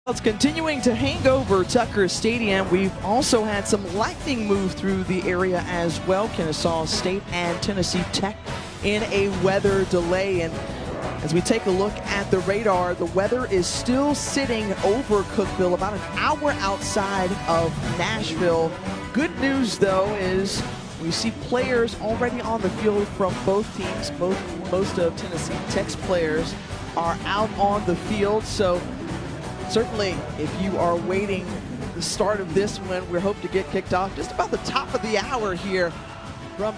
It's continuing to hang over Tucker Stadium. We've also had some lightning move through the area as well. Kennesaw State and Tennessee Tech in a weather delay. And as we take a look at the radar, the weather is still sitting over Cookeville, about an hour outside of Nashville. Good news, though, is we see players already on the field from both teams. Most of Tennessee Tech's players are out on the field. So certainly, if you are waiting the start of this one, we hope to get kicked off just about the top of the hour here from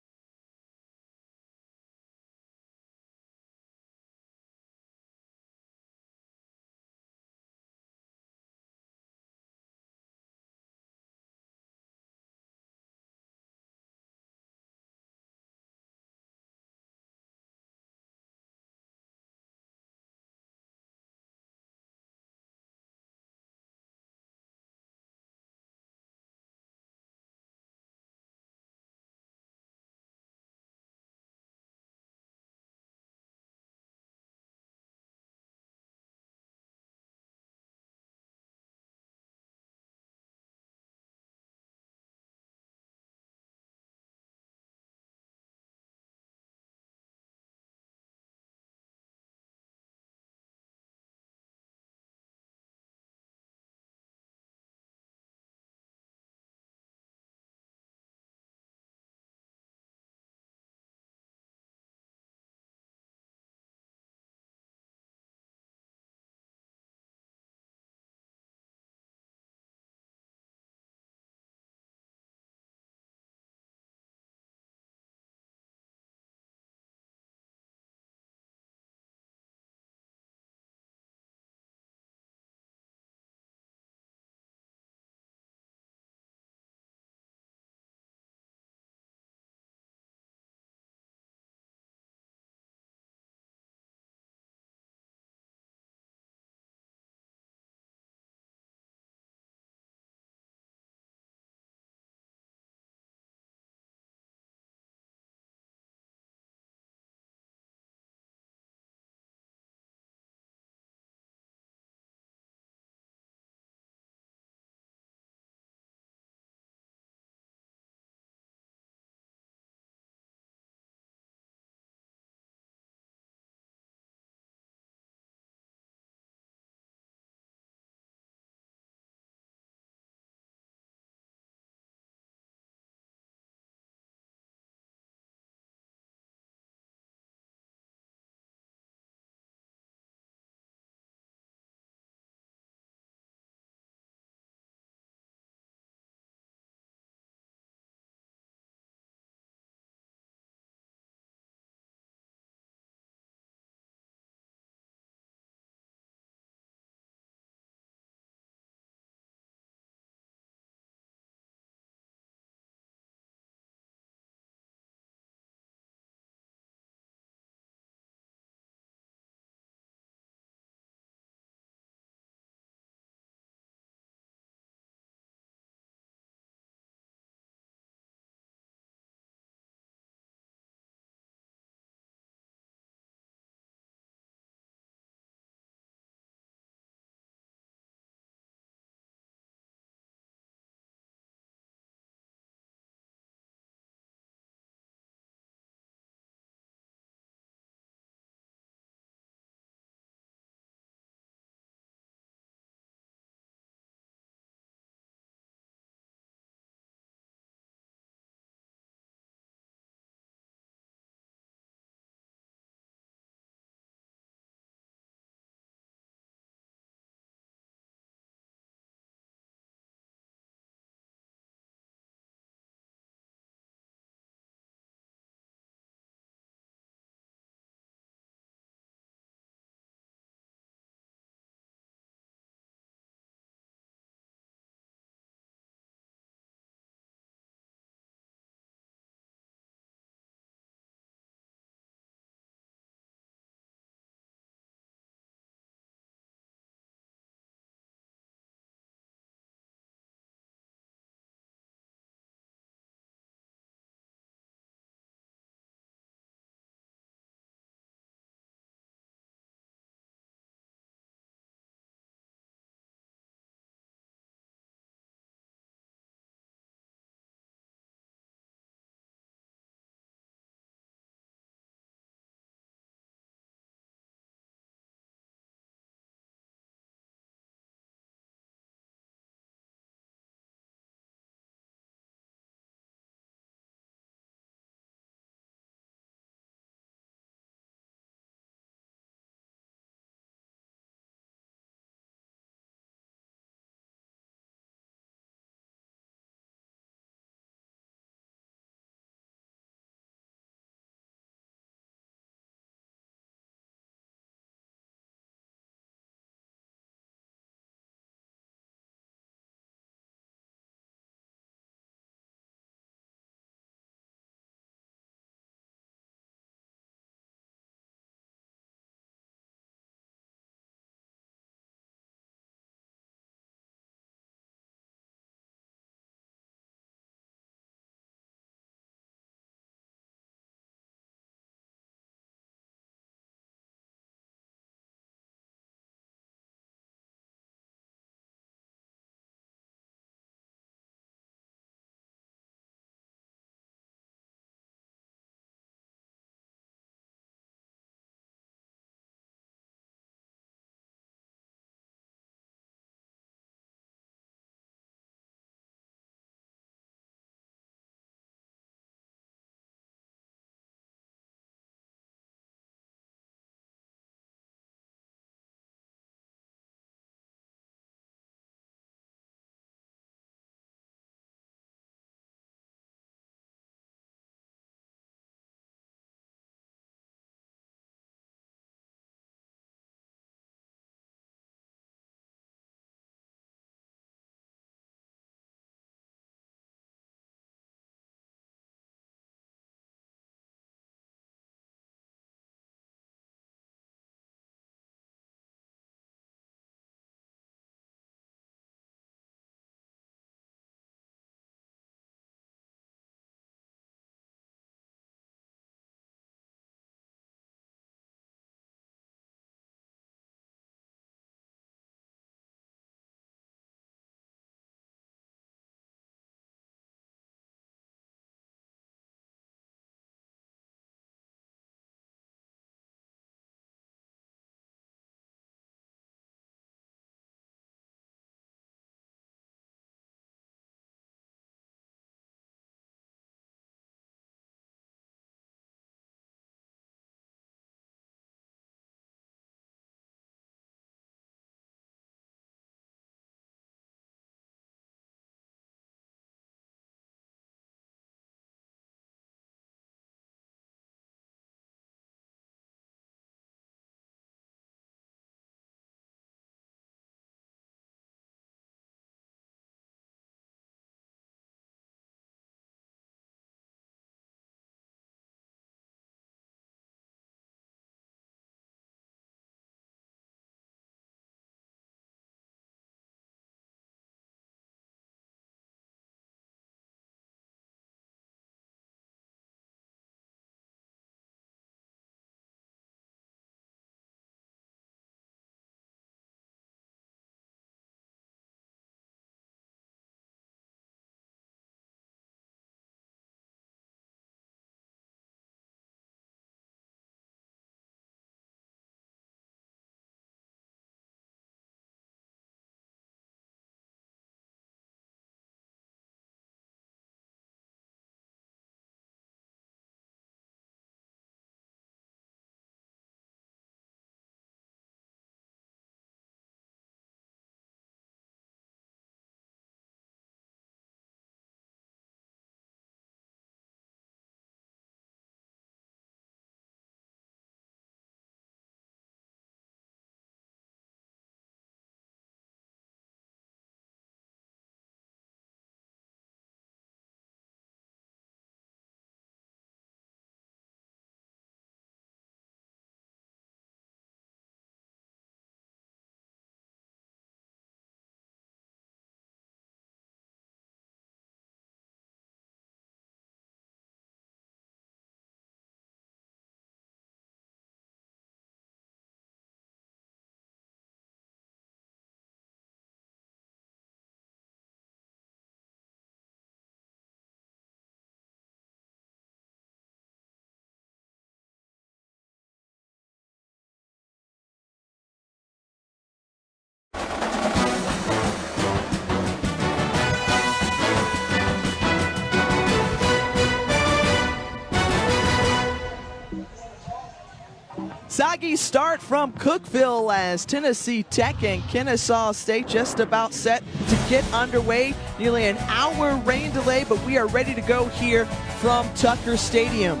Soggy start from Cookeville as Tennessee Tech and Kennesaw State just about set to get underway. Nearly an hour rain delay, but we are ready to go here from Tucker Stadium.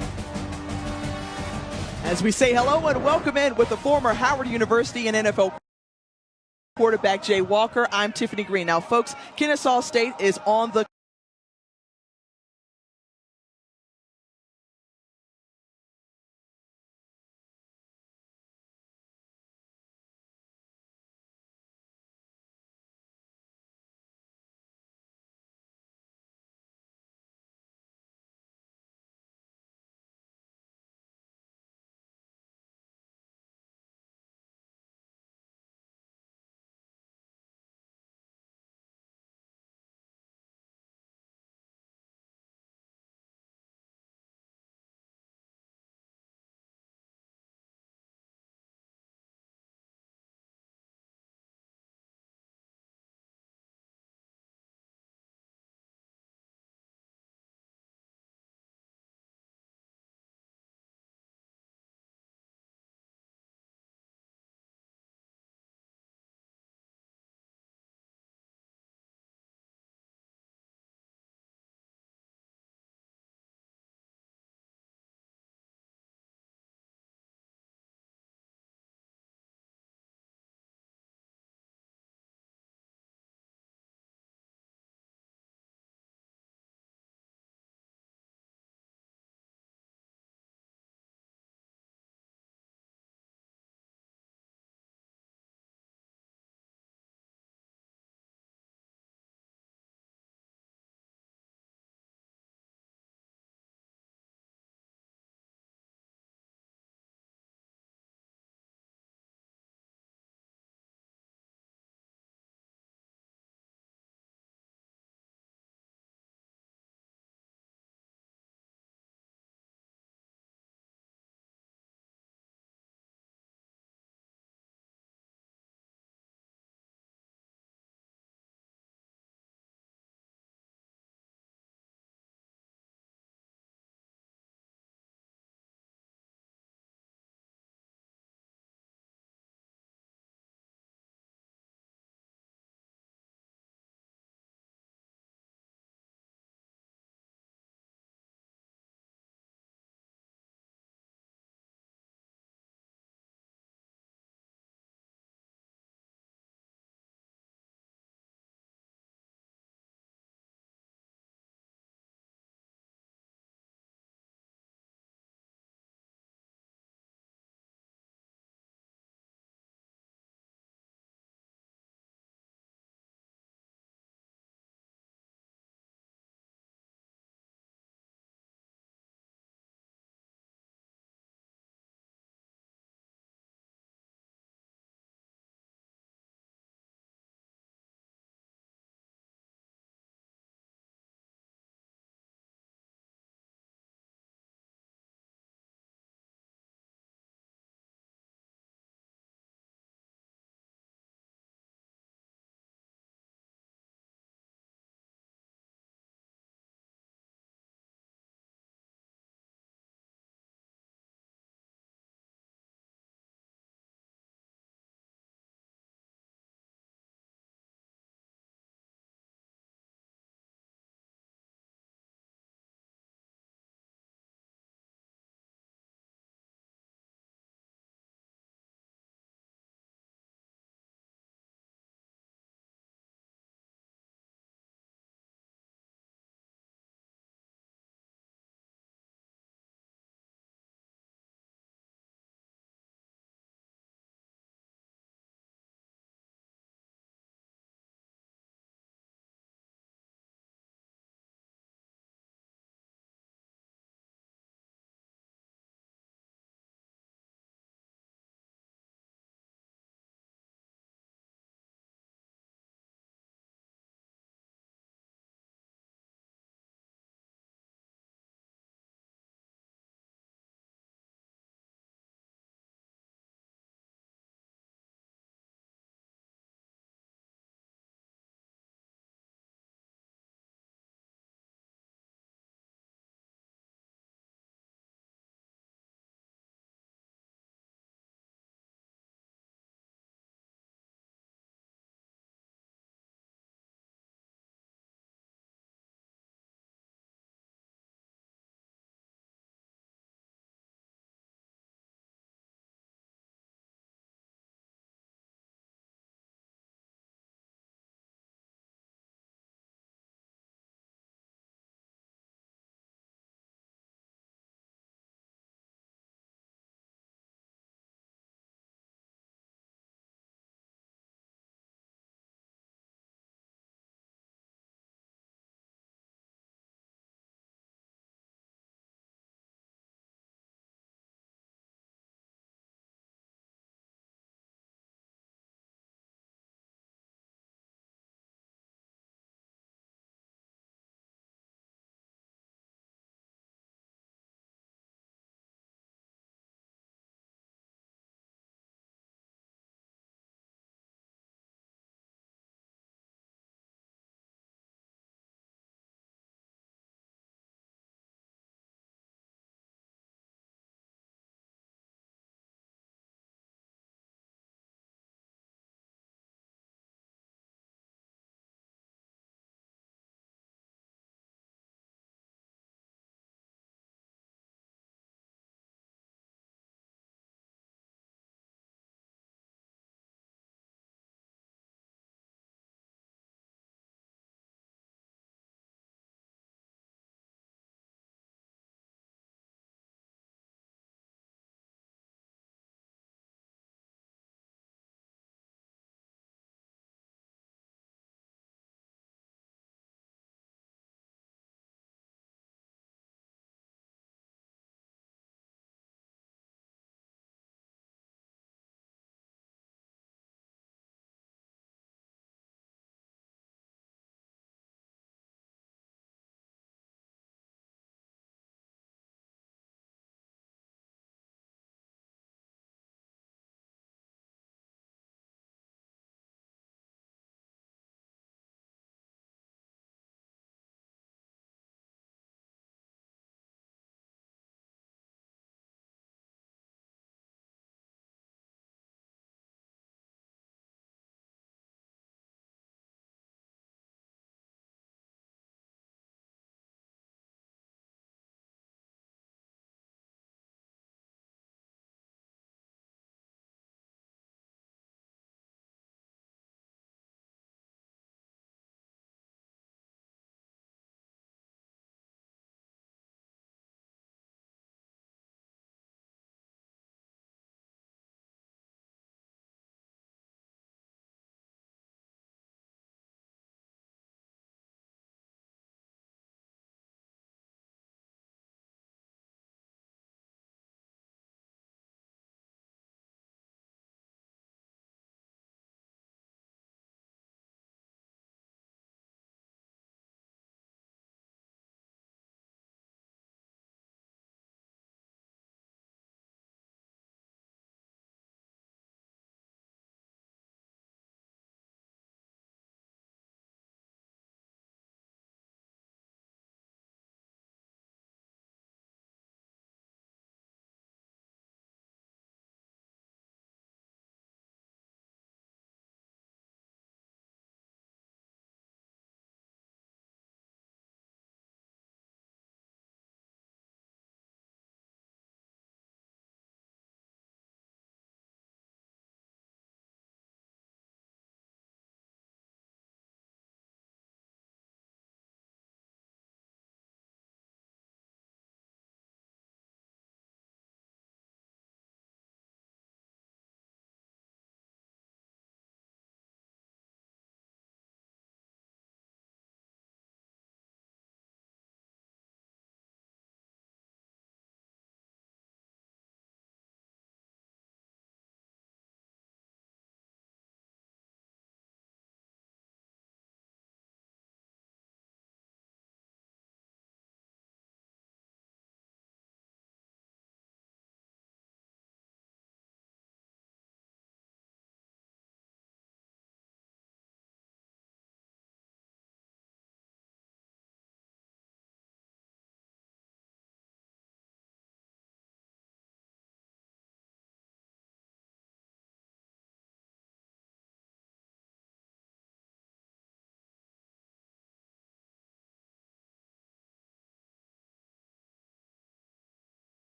As we say hello and welcome in with the former Howard University and NFL quarterback Jay Walker, I'm Tiffany Green. Now, folks, Kennesaw State is on the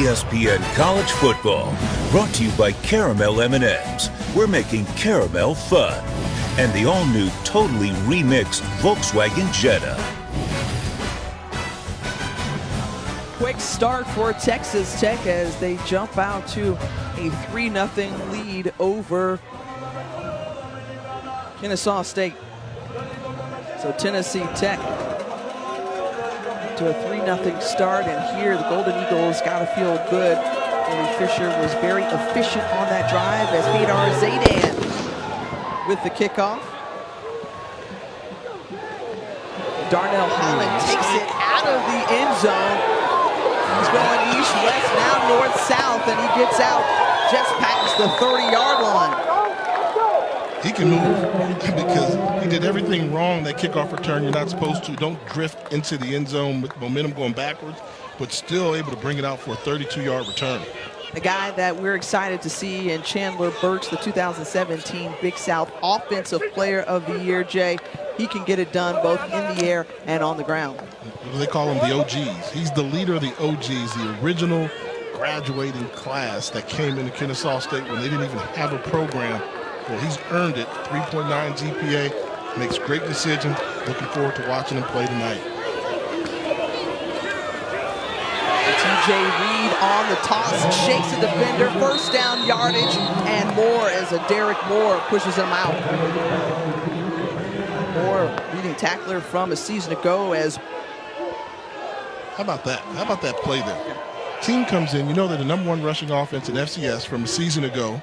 ESPN College Football, brought to you by Caramel M&Ms. We're making caramel fun. And the all-new, totally remixed Volkswagen Jetta. Quick start for Texas Tech as they jump out to a 3-0 lead over Kennesaw State. So Tennessee Tech to a 3-0 start, and here the Golden Eagles got to feel good. Billy Fisher was very efficient on that drive as Haydar Zaydan with the kickoff. Darnell Holland takes it out of the end zone. He's going east, west, now north, south, and he gets out just past the 30-yard line. He can move because he did everything wrong that kickoff return you're not supposed to. Don't drift into the end zone with momentum going backwards, but still able to bring it out for a 32-yard return. A guy that we're excited to see in Chandler Burks, the 2017 Big South Offensive Player of the Year, Jay. He can get it done both in the air and on the ground. They call him the OGs. He's the leader of the OGs, the original graduating class that came into Kennesaw State when they didn't even have a program. Well, he's earned it. 3.9 GPA, makes great decisions. Looking forward to watching him play tonight. TJ Reed on the toss, shakes the defender, first down yardage, and more as a Derek Moore pushes him out. Moore, leading tackler from a season ago as... How about that? How about that play there? Team comes in, you know they're the #1 rushing offense in FCS from a season ago.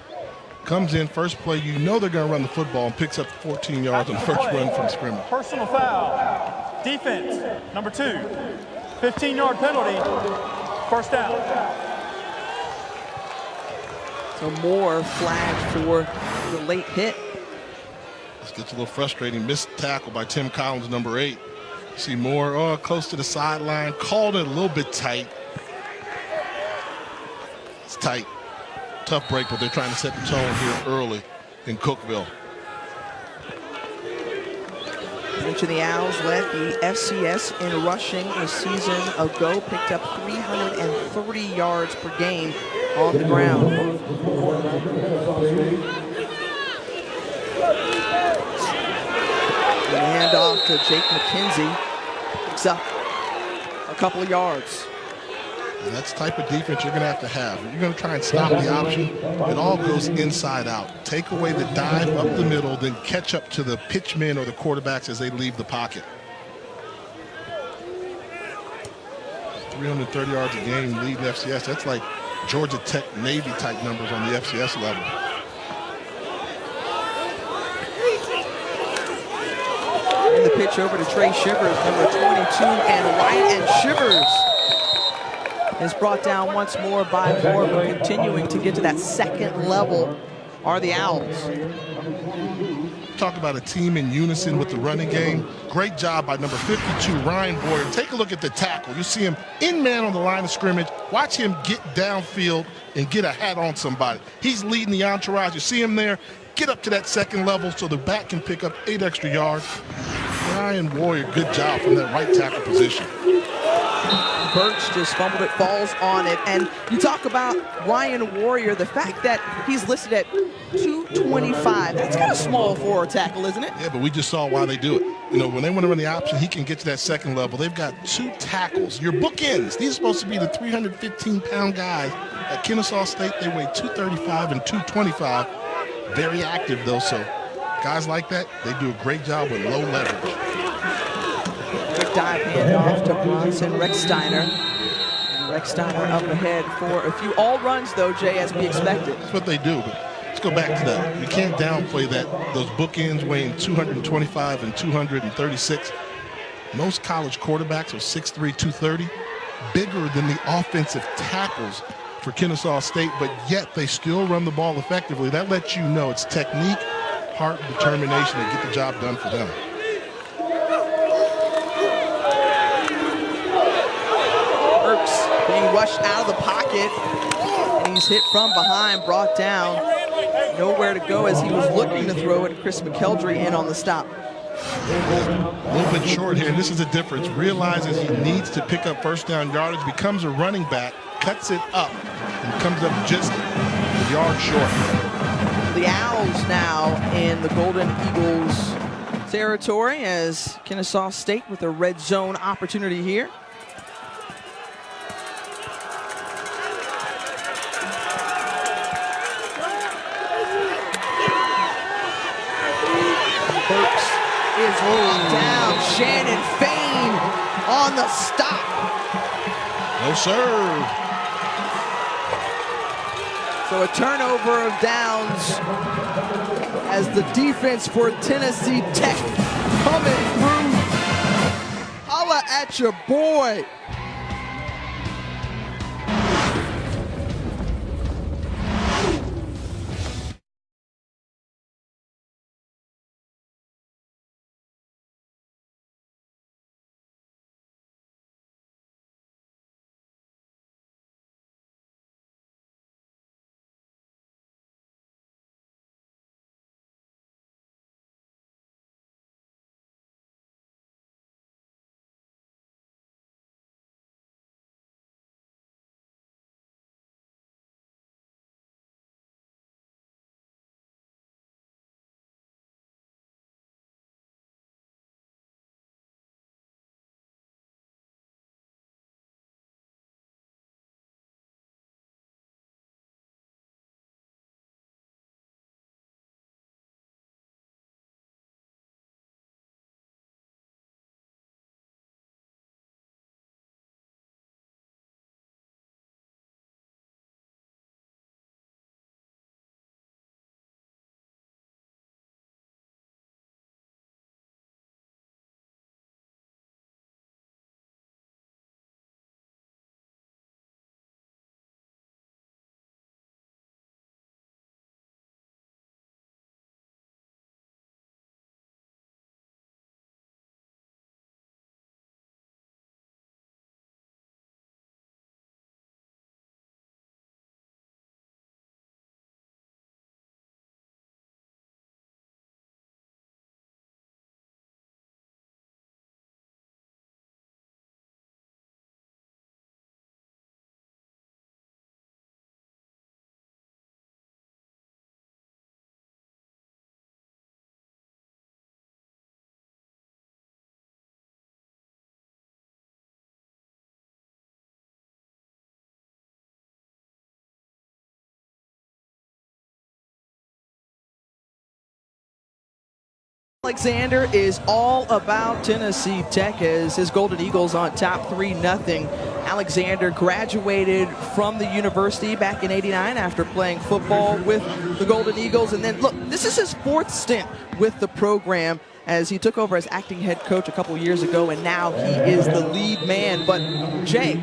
Comes in, first play, you know they're going to run the football and picks up 14 yards on the first run from scrimmage. Personal foul. Defense, number 2. 15-yard penalty. First down. So Moore flagged for the late hit. This gets a little frustrating. Missed tackle by Tim Collins, number 8. See Moore close to the sideline. Called it a little bit tight. It's tight. Tough break, but they're trying to set the tone here early in Cookeville. Mention the Owls led the FCS in rushing a season ago, picked up 330 yards per game on the ground. The handoff to Jake McKenzie, picks up a couple of yards. And that's the type of defense you're going to have. You're going to try and stop the option. It all goes inside out. Take away the dive up the middle, then catch up to the pitchmen or the quarterbacks as they leave the pocket. 330 yards a game leading FCS. That's like Georgia Tech Navy type numbers on the FCS level. And the pitch over to Trey Shivers, number 22, and Wyatt Shivers is brought down once more by Moore, but continuing to get to that second level are the Owls. Talk about a team in unison with the running game. Great job by number 52, Ryan Boyer. Take a look at the tackle. You see him in man on the line of scrimmage. Watch him get downfield and get a hat on somebody. He's leading the entourage. You see him there. Get up to that second level so the back can pick up 8 extra yards. Ryan Boyer, good job from that right tackle position. Burks just fumbled it, falls on it. And you talk about Ryan Warrior, the fact that he's listed at 225. That's kind of small for a tackle, isn't it? Yeah, but we just saw why they do it. You know, when they want to run the option, he can get to that second level. They've got 2 tackles. Your bookends. These are supposed to be the 315-pound guys. At Kennesaw State, they weigh 235 and 225. Very active, though, so guys like that, they do a great job with low leverage. Quick dive handoff to Bronson Recksteiner. And Recksteiner up ahead for a few all runs, though, Jay, as we expected. That's what they do, but let's go back to that. You can't downplay that. Those bookends weighing 225 and 236. Most college quarterbacks are 6'3", 230. Bigger than the offensive tackles for Kennesaw State, but yet they still run the ball effectively. That lets you know it's technique, heart, and determination to get the job done for them. Burks being rushed out of the pocket, and he's hit from behind, brought down. Nowhere to go as he was looking to throw it. Chris McKeldry in on the stop. A little bit short here, and this is the difference. Realizes he needs to pick up first down yardage, becomes a running back, cuts it up and comes up just a yard short. The Owls now in the Golden Eagles territory as Kennesaw State with a red zone opportunity here. Burks is brought down. Shannon Fain on the stop. No serve. So a turnover of downs as the defense for Tennessee Tech coming through. Holla at your boy. Alexander is all about Tennessee Tech as his Golden Eagles on top 3-0. Alexander graduated from the university back in '89 after playing football with the Golden Eagles. And then, look, this is his fourth stint with the program as he took over as acting head coach a couple years ago, and now he is the lead man. But, Jay,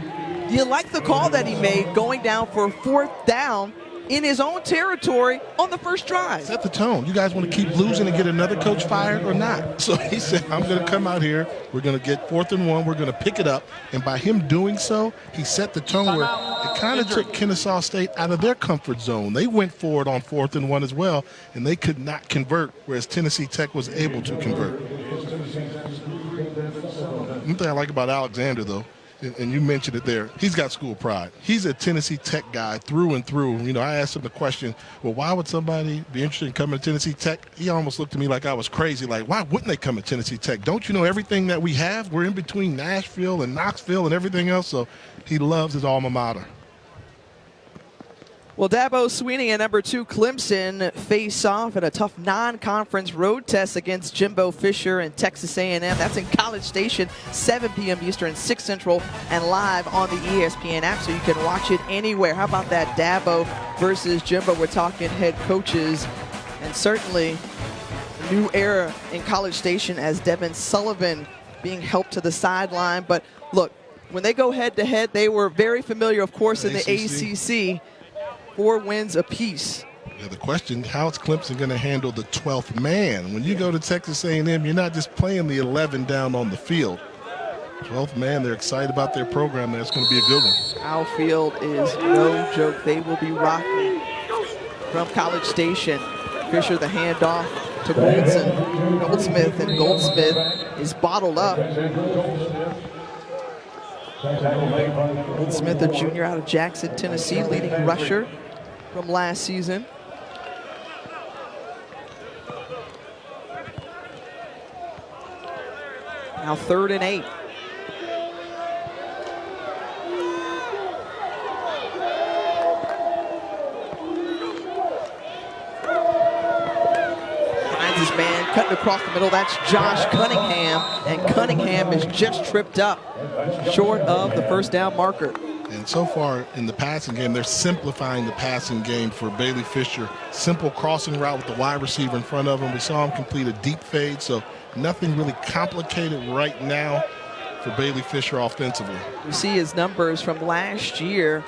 do you like the call that he made going down for 4th down in his own territory on the first drive? Set the tone. You guys want to keep losing and get another coach fired or not? So he said, I'm going to come out here. We're going to get 4th and 1. We're going to pick it up. And by him doing so, he set the tone where it kind of took Kennesaw State out of their comfort zone. They went for it on 4th and 1 as well, and they could not convert, whereas Tennessee Tech was able to convert. One thing I like about Alexander, though, and you mentioned it there, he's got school pride. He's a Tennessee Tech guy through and through. You know, I asked him the question, well, why would somebody be interested in coming to Tennessee Tech? He almost looked at me like I was crazy, like, why wouldn't they come to Tennessee Tech? Don't you know everything that we have? We're in between Nashville and Knoxville and everything else, so he loves his alma mater. Well, Dabo Swinney and number 2 Clemson face off in a tough non-conference road test against Jimbo Fisher and Texas A&M. That's in College Station, 7 p.m. Eastern, 6 Central, and live on the ESPN app, so you can watch it anywhere. How about that, Dabo versus Jimbo? We're talking head coaches, and certainly a new era in College Station as Devin Sullivan being helped to the sideline. But look, when they go head-to-head, they were very familiar, of course, in the ACC. 4 wins apiece. Yeah, the question, how is Clemson going to handle the 12th man? When you go to Texas A&M, you're not just playing the 11 down on the field. 12th man, they're excited about their program. That's going to be a good one. Our field is no joke. They will be rocking from College Station. Fisher, the handoff to Goldsmith, and Goldsmith is bottled up. Old Smith, a junior out of Jackson, Tennessee, leading rusher from last season. Now 3rd and 8. Finds his man cutting across the middle. That's Josh Cunningham, and Cunningham is just tripped up short of the first down marker. And so far in the passing game, they're simplifying the passing game for Bailey Fisher. Simple crossing route with the wide receiver in front of him. We saw him complete a deep fade, so nothing really complicated right now for Bailey Fisher offensively. You see his numbers from last year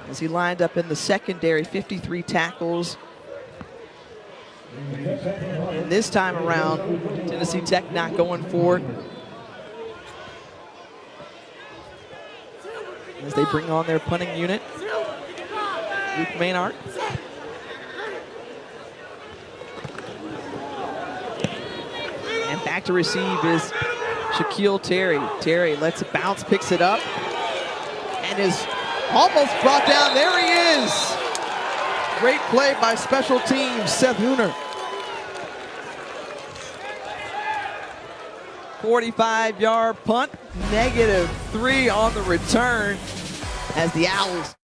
as he lined up in the secondary, 53 tackles. And this time around, Tennessee Tech not going for it, as they bring on their punting unit, Luke Maynard. And back to receive is Shaquille Terry. Terry lets it bounce, picks it up, and is almost brought down. There he is. Great play by special teams, Seth Hooner. 45-yard punt, -3 on the return as the Owls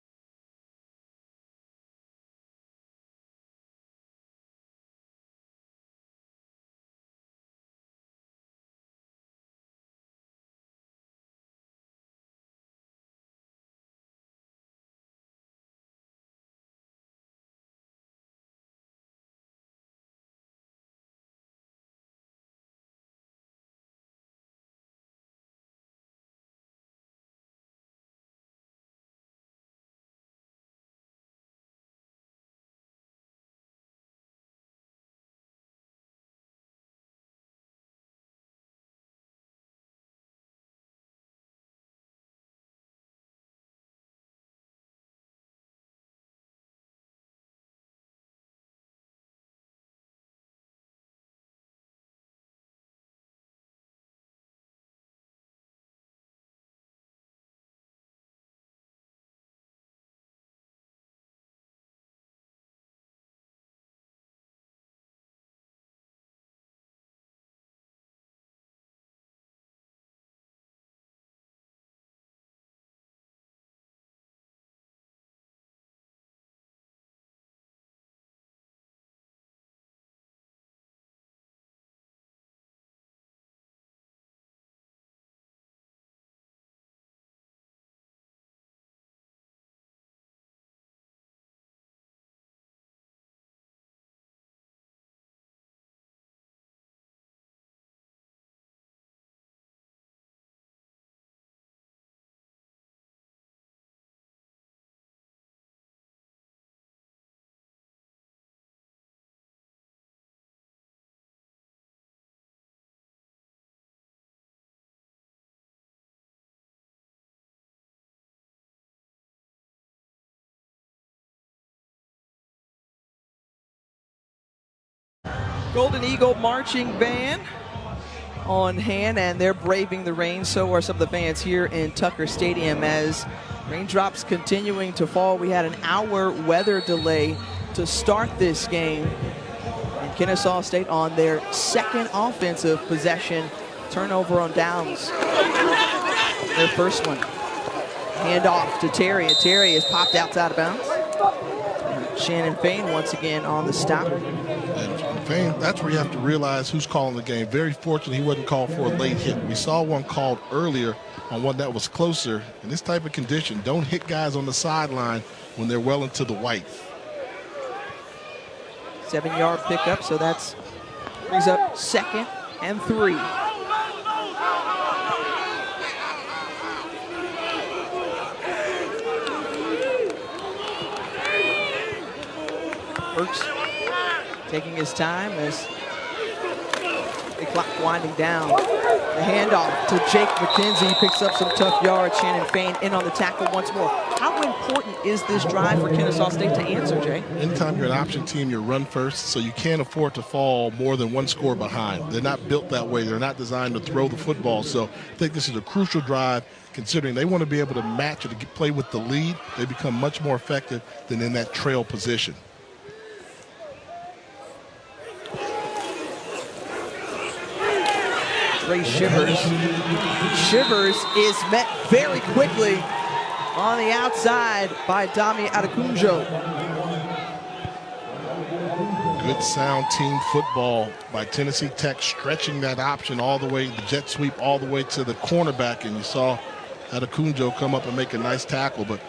Golden Eagle Marching Band on hand, and they're braving the rain. So are some of the fans here in Tucker Stadium as raindrops continuing to fall. We had an hour weather delay to start this game. And Kennesaw State on their second offensive possession, turnover on downs. Their first one. Hand off to Terry, and Terry is popped outside of bounds. Shannon Fain once again on the stop. And Fain, that's where you have to realize who's calling the game. Very fortunate he wasn't called for a late hit. We saw one called earlier on one that was closer. In this type of condition, don't hit guys on the sideline when they're well into the white. 7-yard pickup, so that's brings up 2nd and 3. Burks taking his time as the clock winding down. The handoff to Jake McKenzie, picks up some tough yards. Shannon Fain in on the tackle once more. How important is this drive for Kennesaw State to answer, Jay? Anytime you're an option team, you run first, so you can't afford to fall more than one score behind. They're not built that way. They're not designed to throw the football. So I think this is a crucial drive, considering they want to be able to match or to play with the lead. They become much more effective than in that trail position. Trey Shivers. Shivers is met very quickly on the outside by Dami Adekunjo. Good sound team football by Tennessee Tech, stretching that option all the way, the jet sweep all the way to the cornerback, and you saw Adekunjo come up and make a nice tackle. But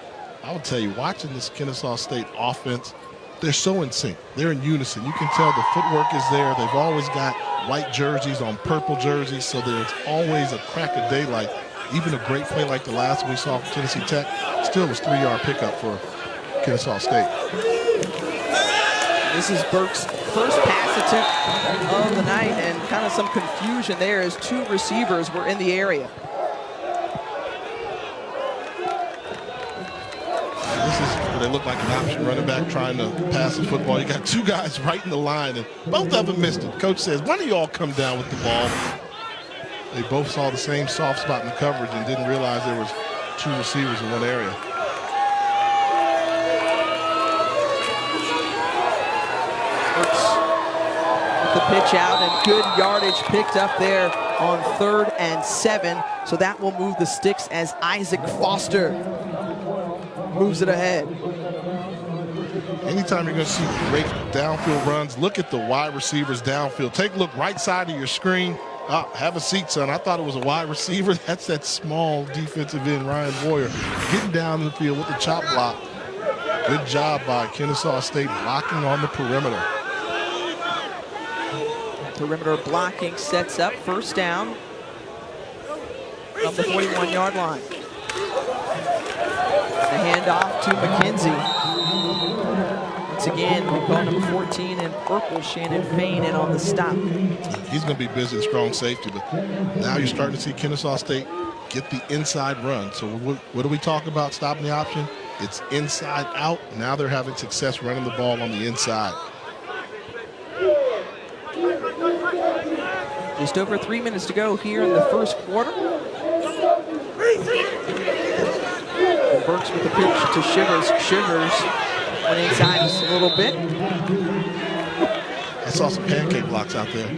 I will tell you, watching this Kennesaw State offense, they're so in sync. They're in unison. You can tell the footwork is there. They've always got white jerseys on purple jerseys, so there's always a crack of daylight. Even a great play like the last one we saw from Tennessee Tech still was 3-yard pickup for Kennesaw State. This is Burke's first pass attempt of the night, and kind of some confusion there as two receivers were in the area. This is where they look like an option running back trying to pass the football. You got two guys right in the line, and both of them missed it. Coach says, one of y'all come down with the ball. They both saw the same soft spot in the coverage and didn't realize there was two receivers in one area. The pitch out, and good yardage picked up there on 3rd and 7. So that will move the sticks as Isaac Foster moves it ahead. Anytime you're going to see great downfield runs, look at the wide receivers downfield. Take a look right side of your screen. Have a seat, son. I thought it was a wide receiver. That's that small defensive end, Ryan Boyer, getting down the field with the chop block. Good job by Kennesaw State blocking on the perimeter. Perimeter blocking sets up first down from the 41-yard line. The handoff to McKenzie. Once again, we call number 14 in purple, Shannon Fain, in on the stop. He's going to be busy at strong safety, but now you're starting to see Kennesaw State get the inside run. So what do we talk about stopping the option? It's inside out. Now they're having success running the ball on the inside. Just over 3 minutes to go here in the first quarter. And Burks with the pitch to Shivers. Shivers went inside just a little bit. I saw some pancake blocks out there.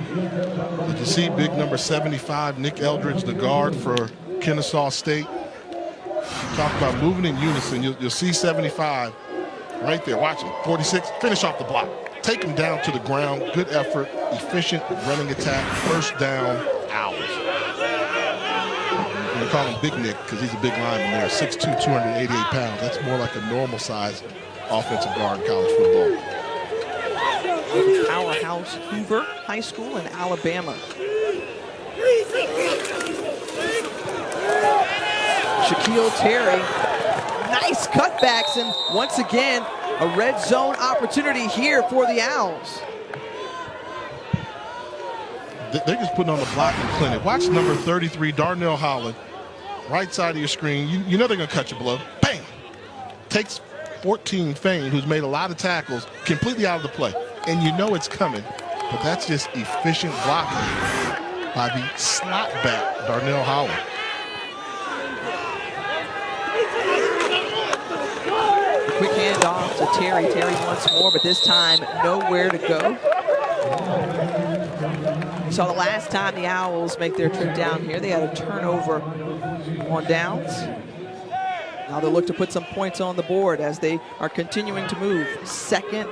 Did you see big number 75, Nick Eldridge, the guard for Kennesaw State? Talk about moving in unison. You'll see 75 right there. Watch him. 46, finish off the block. Take him down to the ground. Good effort, efficient running attack, first down, Owls. We call him Big Nick because he's a big lineman there, 6'2", 288 pounds. That's more like a normal size offensive guard in college football. Powerhouse Hoover High School in Alabama. Shaquille Terry, nice cutbacks, and once again, a red zone opportunity here for the Owls. They're just putting on a blocking clinic. Watch number 33, Darnell Holland, right side of your screen. You know they're going to cut you below. Bang! Takes 14, Fain, who's made a lot of tackles, completely out of the play. And you know it's coming, but that's just efficient blocking by the slot back, Darnell Holland. Quick handoff to Terry. Terry once more, but this time nowhere to go. So the last time the Owls make their trip down here, they had a turnover on downs. Now they'll look to put some points on the board as they are continuing to move. 2nd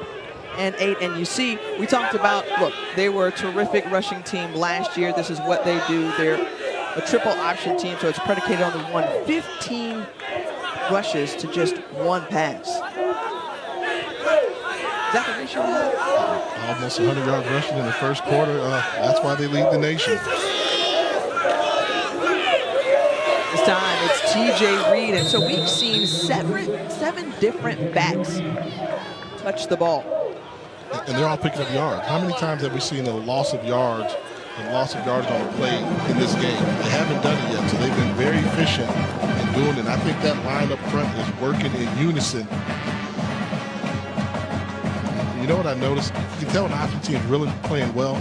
and 8. And you see, we talked about, look, they were a terrific rushing team last year. This is what they do. They're a triple option team, so it's predicated on the run. 15 rushes to just 1 pass. Is that the ratio? Almost 100-yard rushing in the first quarter. That's why they lead the nation. This time it's TJ Reed, and so we've seen seven different backs touch the ball. And they're all picking up yards. How many times have we seen a loss of yards the loss of yards on the play in this game. They haven't done it yet, so they've been very efficient in doing it. I think that line up front is working in unison. You know what I noticed? You can tell an opposite team is really playing well.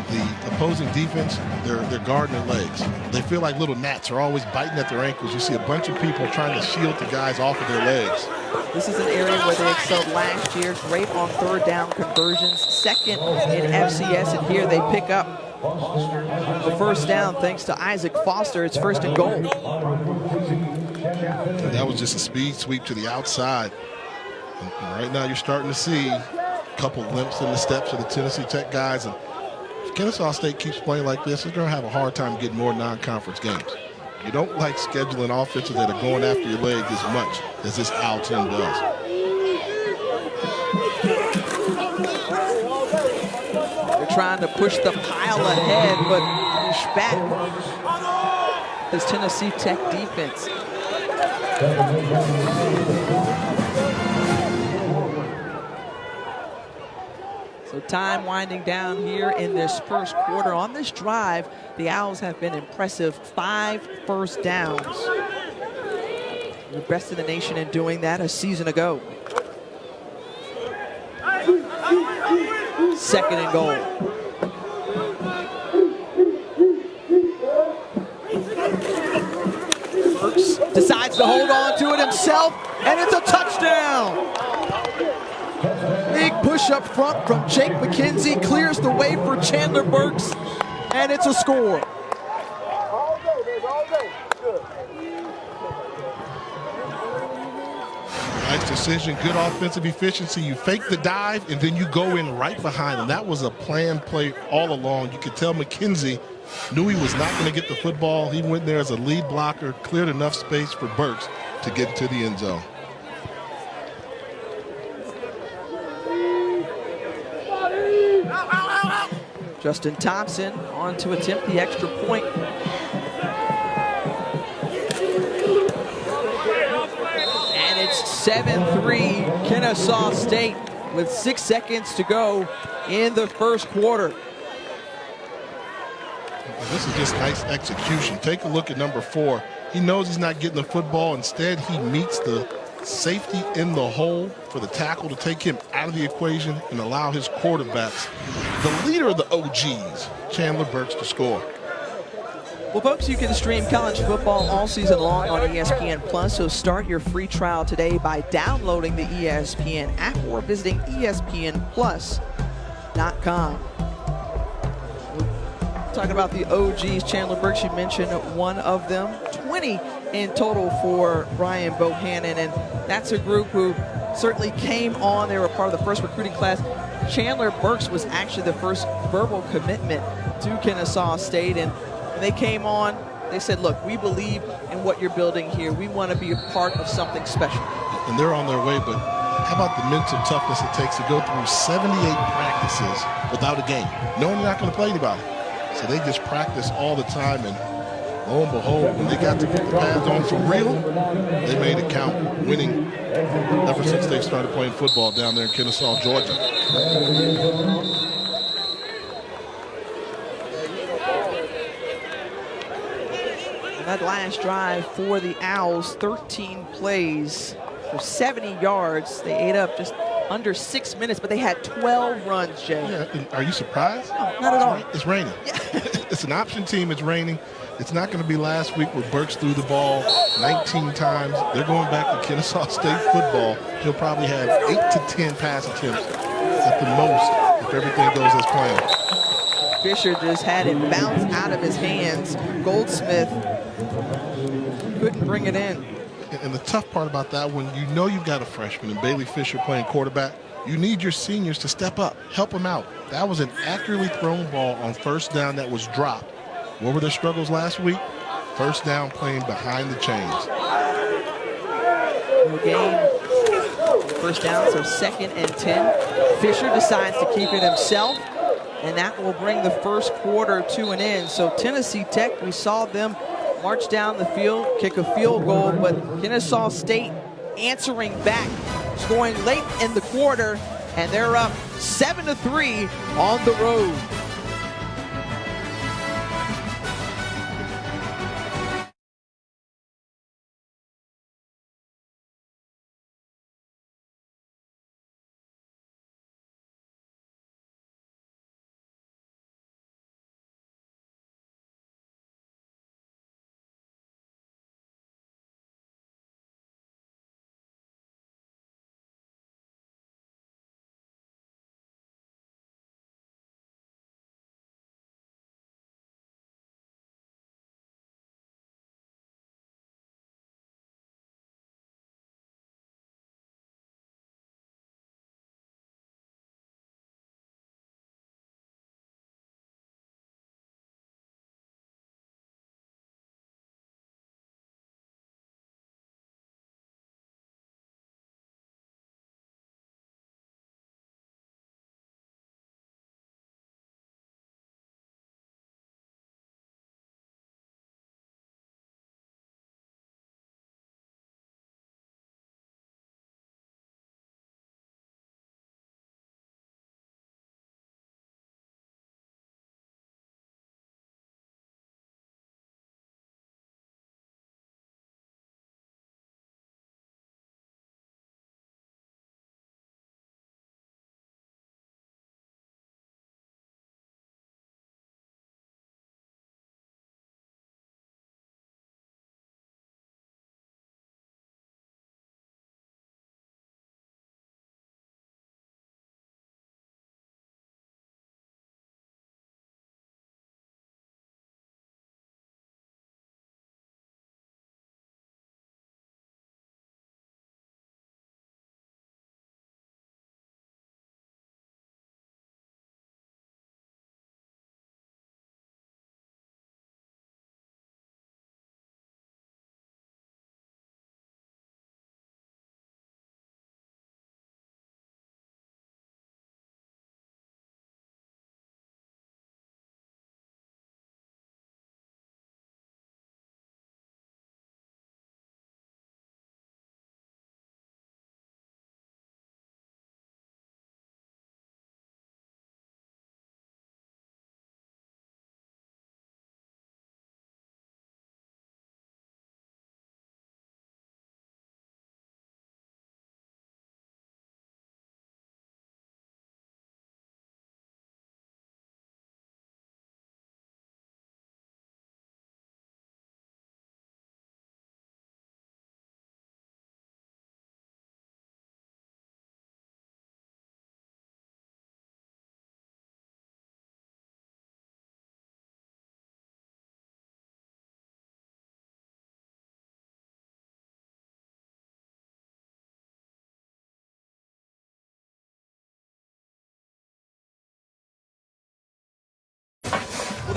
The opposing defense, they're guarding their legs. They feel like little gnats are always biting at their ankles. You see a bunch of people trying to shield the guys off of their legs. This is an area where they excelled last year. Great on third down conversions. Second in FCS, and here they pick up the first down thanks to Isaac Foster. It's 1st and goal. And that was just a speed sweep to the outside. And right now you're starting to see a couple glimpses in the steps of the Tennessee Tech guys. And if Kennesaw State keeps playing like this, they're going to have a hard time getting more non-conference games. You don't like scheduling offenses that are going after your legs as much as this Owl team does. They're trying to push the pile ahead, but push back this Tennessee Tech defense. So time winding down here in this first quarter. On this drive, the Owls have been impressive. 5 first downs. The best in the nation in doing that a season ago. 2nd and goal. Burks decides to hold on to it himself, and it's a touchdown. Big push up front from Jake McKenzie, clears the way for Chandler Burks, and it's a score. Nice decision, good offensive efficiency. You fake the dive, and then you go in right behind him. That was a planned play all along. You could tell McKenzie knew he was not going to get the football. He went there as a lead blocker, cleared enough space for Burks to get to the end zone. Justin Thompson on to attempt the extra point. And it's 7-3 Kennesaw State with 6 seconds to go in the first quarter. This is just nice execution. Take a look at number 4. He knows he's not getting the football. Instead, he meets the safety in the hole for the tackle to take him out of the equation and allow his quarterbacks, the leader of the OGs, Chandler Burks, to score. Well, folks, you can stream college football all season long on ESPN Plus, so start your free trial today by downloading the ESPN app or visiting espnplus.com. Talking about the OGs, Chandler Burks, you mentioned one of them. 20 in total for Brian Bohannon, and that's a group who certainly came on. They were part of the first recruiting class. Chandler Burks was actually the first verbal commitment to Kennesaw State, and when they came on, they said, look, we believe in what you're building here. We want to be a part of something special. And they're on their way, but how about the mental toughness it takes to go through 78 practices without a game, knowing you're not going to play anybody? So they just practice all the time, and lo and behold, when they got to put the pads on for real, they made it count, winning ever since they started playing football down there in Kennesaw, Georgia. And that last drive for the Owls, 13 plays for 70 yards. They ate up just under 6 minutes, but they had 12 runs, Jay. Yeah, are you surprised? No, not at all. It's raining. It's an option team. It's raining. It's not going to be last week where Burks threw the ball 19 times. They're going back to Kennesaw State football. He'll probably have 8 to 10 pass attempts at the most if everything goes as planned. Fisher just had it bounce out of his hands. Goldsmith couldn't bring it in. And the tough part about that, when you know you've got a freshman and Bailey Fisher playing quarterback, you need your seniors to step up, help them out. That was an accurately thrown ball on first down that was dropped. What were their struggles last week? First down playing behind the chains. No gain. First down, so 2nd and 10. Fisher decides to keep it himself, and that will bring the first quarter to an end. So Tennessee Tech, we saw them march down the field, kick a field goal, but Kennesaw State answering back, scoring late in the quarter, and they're up 7-3 on the road.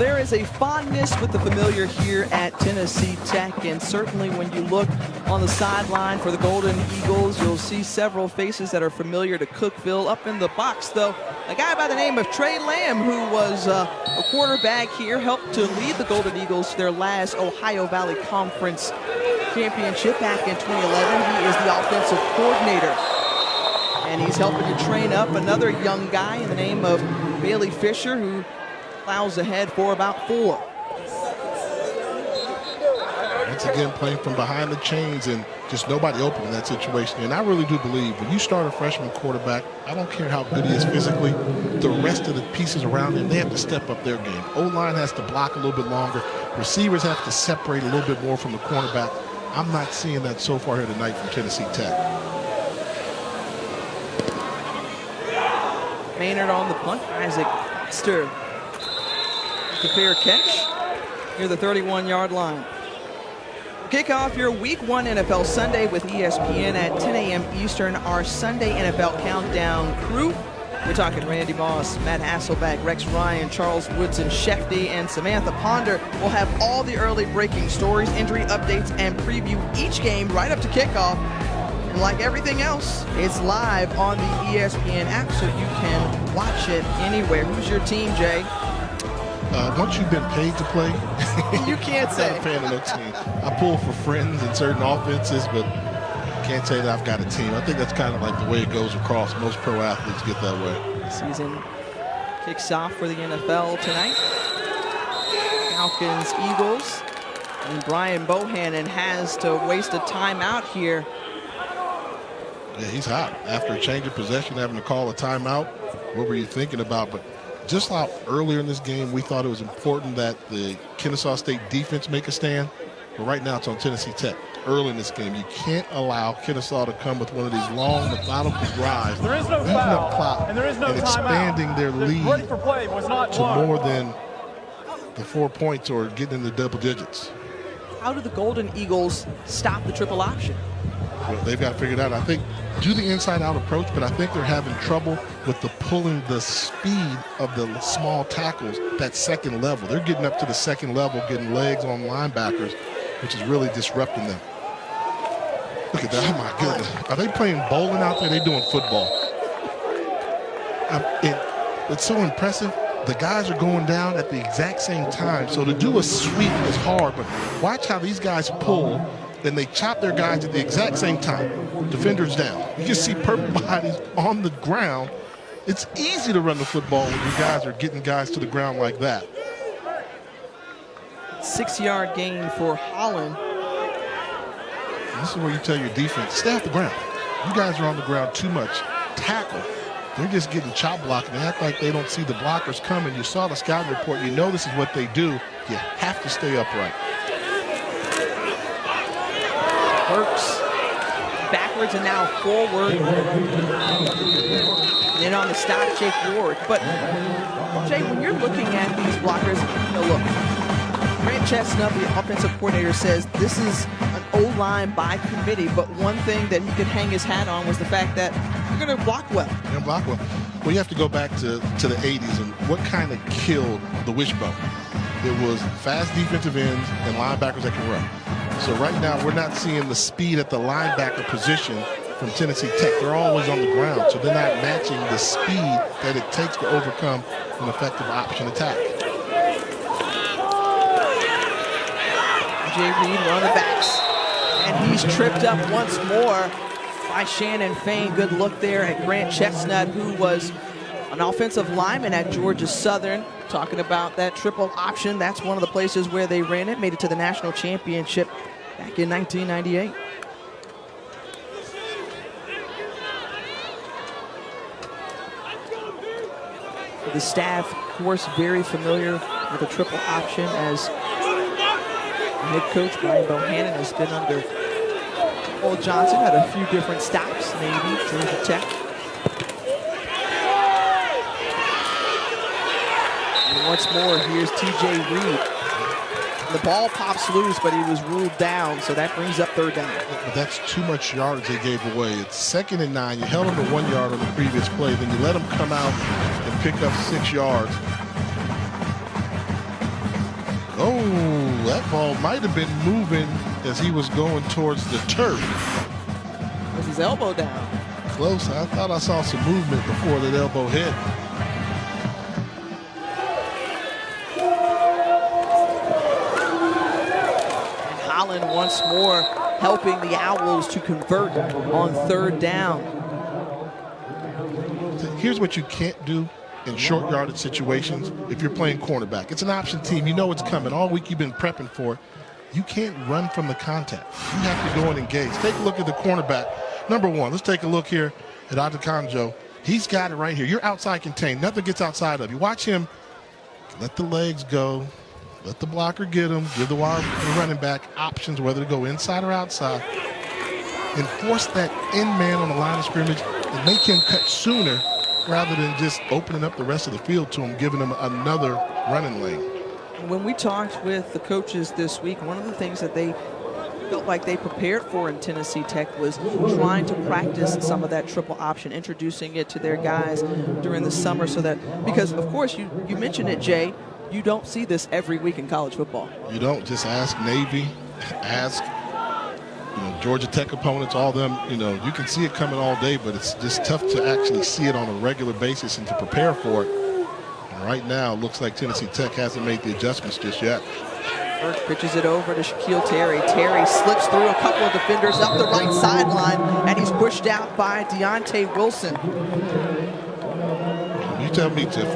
there is a fondness with the familiar here at Tennessee Tech, and certainly when you look on the sideline for the Golden Eagles, you'll see several faces that are familiar to Cookeville. Up in the box, though, a guy by the name of Trey Lamb, who was a quarterback here, helped to lead the Golden Eagles to their last Ohio Valley Conference championship back in 2011. He is the offensive coordinator, and he's helping to train up another young guy in the name of Bailey Fisher, who plows ahead for about 4. Once again, playing from behind the chains and just nobody open in that situation. And I really do believe when you start a freshman quarterback, I don't care how good he is physically, the rest of the pieces around him, they have to step up their game. O-line has to block a little bit longer. Receivers have to separate a little bit more from the cornerback. I'm not seeing that so far here tonight from Tennessee Tech. Maynard on the punt. Isaac Foster. The fair catch near the 31-yard line. Kick off your Week 1 NFL Sunday with ESPN at 10 a.m. Eastern, our Sunday NFL Countdown crew. We're talking Randy Moss, Matt Hasselbeck, Rex Ryan, Charles Woodson, Shefty, and Samantha Ponder. We'll have all the early breaking stories, injury updates, and preview each game right up to kickoff. And like everything else, it's live on the ESPN app, so you can watch it anywhere. Who's your team, Jay? Once you've been paid to play, you can't say. I'm not a fan of no team. I pull for friends in certain offenses, but can't say that I've got a team. I think that's kind of like the way it goes across. Most pro athletes get that way. Season kicks off for the NFL tonight. Falcons, Eagles, and Brian Bohannon has to waste a timeout here. Yeah, he's hot. After a change of possession, having to call a timeout, what were you thinking about? But just like earlier in this game, we thought it was important that the Kennesaw State defense make a stand. But right now it's on Tennessee Tech. Early in this game, you can't allow Kennesaw to come with one of these long, methodical drives. There is no eating foul, up clock, and there is no and timeout. expanding their lead Ready for play was not to blown. more than the 4 points or getting into double digits. How do the Golden Eagles stop the triple option? Well, they've got to figure it out. I think do the inside-out approach, but I think they're having trouble with the pulling the speed of the small tackles, that second level. They're getting up to the second level, getting legs on linebackers, which is really disrupting them. Look at that. Oh, my goodness. Are they playing bowling out there? They're doing football. It's so impressive. The guys are going down at the exact same time. So to do a sweep is hard, but watch how these guys pull, and they chop their guys at the exact same time. Defenders down. You can see purple bodies on the ground. It's easy to run the football when you guys are getting guys to the ground like that. 6-yard gain for Holland. This is where you tell your defense, stay off the ground. You guys are on the ground too much. Tackle. They're just getting chop blocked, and they act like they don't see the blockers coming. You saw the scouting report. You know this is what they do. You have to stay upright. Burks backwards and now forward. And on the stop, Jake Ward. But, Jay, when you're looking at these blockers, look, Grant Chestnut, the offensive coordinator, says this is an O-line by committee, but one thing that he could hang his hat on was the fact that you're going to block well. You're going to block well. Well, you have to go back to the 80s and what kind of killed the wishbone. It was fast defensive ends and linebackers that can run. So right now we're not seeing the speed at the linebacker position from Tennessee Tech. They're always on the ground, so they're not matching the speed that it takes to overcome an effective option attack. Jay Reed, one of the backs, and he's tripped up once more by Shannon Fain. Good look there at Grant Chestnut, who was an offensive lineman at Georgia Southern. Talking about that triple option, that's one of the places where they ran it, made it to the national championship back in 1998. The staff, of course, very familiar with the triple option, as head coach Brian Bohannon has been under Old Johnson, had a few different stops, Navy, Georgia Tech. And once more, here's TJ Reed. The ball pops loose, but he was ruled down, so that brings up third down. But that's too much yardage they gave away. It's 2nd and 9. You held them to 1 yard on the previous play, then you let them come out and pick up 6 yards. Oh, that ball might have been moving as he was going towards the turf. With his elbow down. Close. I thought I saw some movement before that elbow hit. And Holland once more helping the Owls to convert on 3rd down. Here's what you can't do in short yardage situations if you're playing cornerback. It's an option team. You know it's coming. All week you've been prepping for it. You can't run from the contact. You have to go and engage. Take a look at the cornerback. Number one, let's take a look here at Adekanjo. He's got it right here. You're outside contained. Nothing gets outside of you. Watch him let the legs go. Let the blocker get him. Give the running back options whether to go inside or outside. And force that in man on the line of scrimmage and make him cut sooner rather than just opening up the rest of the field to him, giving him another running lane. When we talked with the coaches this week, one of the things that they felt like they prepared for in Tennessee Tech was trying to practice some of that triple option, introducing it to their guys during the summer so that, because of course you mentioned it, Jay, you don't see this every week in college football. You don't. Just ask Navy, ask Georgia Tech opponents, all them, you can see it coming all day, but it's just tough to actually see it on a regular basis and to prepare for it. And right now, it looks like Tennessee Tech hasn't made the adjustments just yet. Burke pitches it over to Shaquille Terry. Terry slips through a couple of defenders up the right sideline, and he's pushed out by Deontay Wilson. You tell me, Tiff.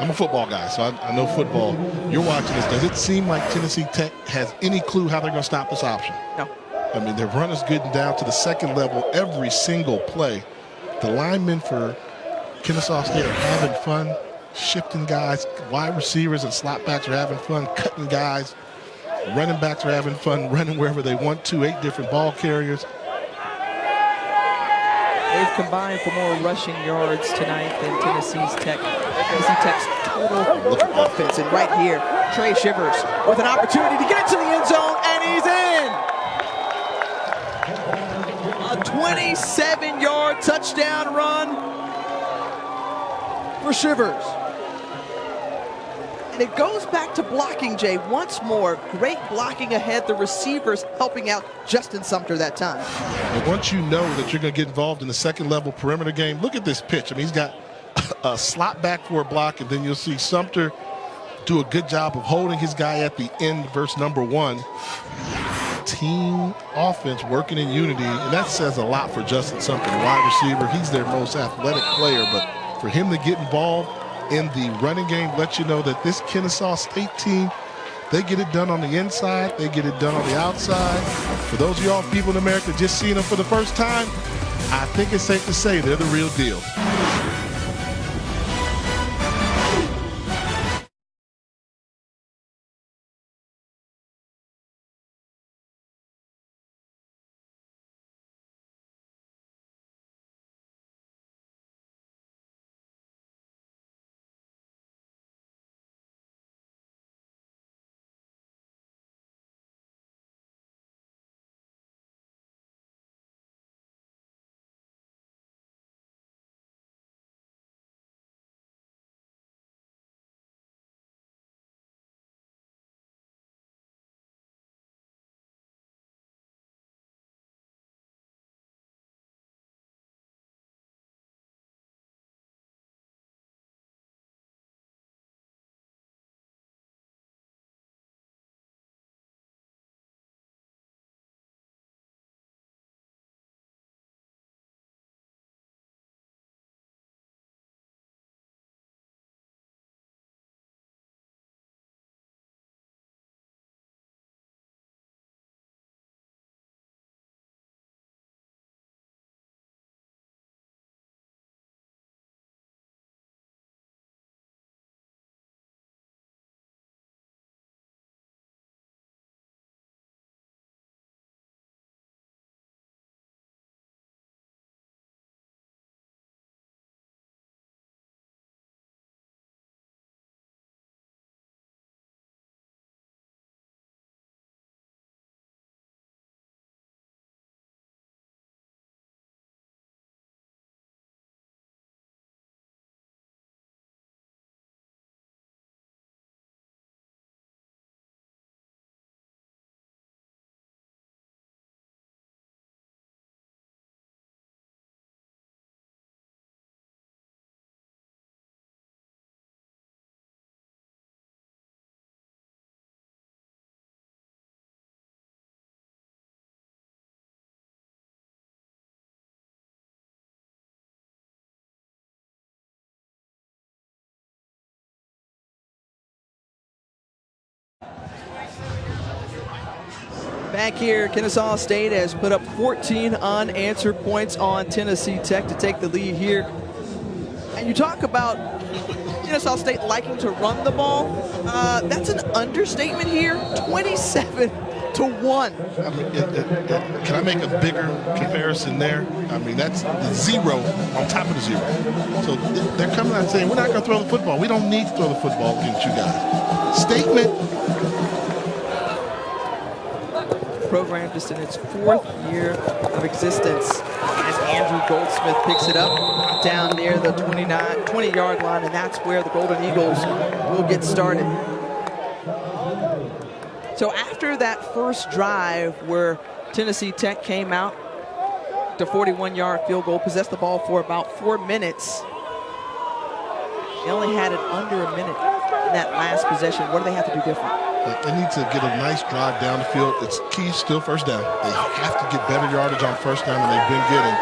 I'm a football guy, so I know football. You're watching this. Does it seem like Tennessee Tech has any clue how they're going to stop this option? No. I mean, their runners getting down to the second level every single play. The linemen for Kennesaw State are having fun, shifting guys. Wide receivers and slot backs are having fun, cutting guys. Running backs are having fun, running wherever they want to. 8 different ball carriers. They've combined for more rushing yards tonight than Tennessee Tech's total offense. And right here, Trey Shivers with an opportunity to get into the end zone, and he's in. A 27-yard touchdown run for Shivers. And it goes back to blocking, Jay. Once more, great blocking ahead. The receivers helping out Justin Sumter that time. And once you know that you're going to get involved in the second-level perimeter game, look at this pitch. I mean, he's got a slot back for a block, and then you'll see Sumter do a good job of holding his guy at the end, verse number 1. Team offense working in unity, and that says a lot for Justin Sumter, the wide receiver. He's their most athletic player, but for him to get involved in the running game lets you know that this Kennesaw State team, they get it done on the inside, they get it done on the outside. For those of y'all people in America just seeing them for the first time, I think it's safe to say they're the real deal. Back here, Kennesaw State has put up 14 unanswered points on Tennessee Tech to take the lead here. And you talk about Kennesaw State liking to run the ball. That's an understatement here. 27-1. I mean, can I make a bigger comparison there? I mean, that's the 0 on top of the 0. So they're coming out saying, we're not going to throw the football. We don't need to throw the football against you guys. Statement. Program just in its 4th year of existence as Andrew Goldsmith picks it up down near the 20-yard line, and that's where the Golden Eagles will get started. So after that first drive where Tennessee Tech came out to 41-yard field goal, possessed the ball for about 4 minutes, they only had it under a minute in that last possession. What do they have to do different? They need to get a nice drive down the field. It's key, still first down. They have to get better yardage on first down than they've been getting.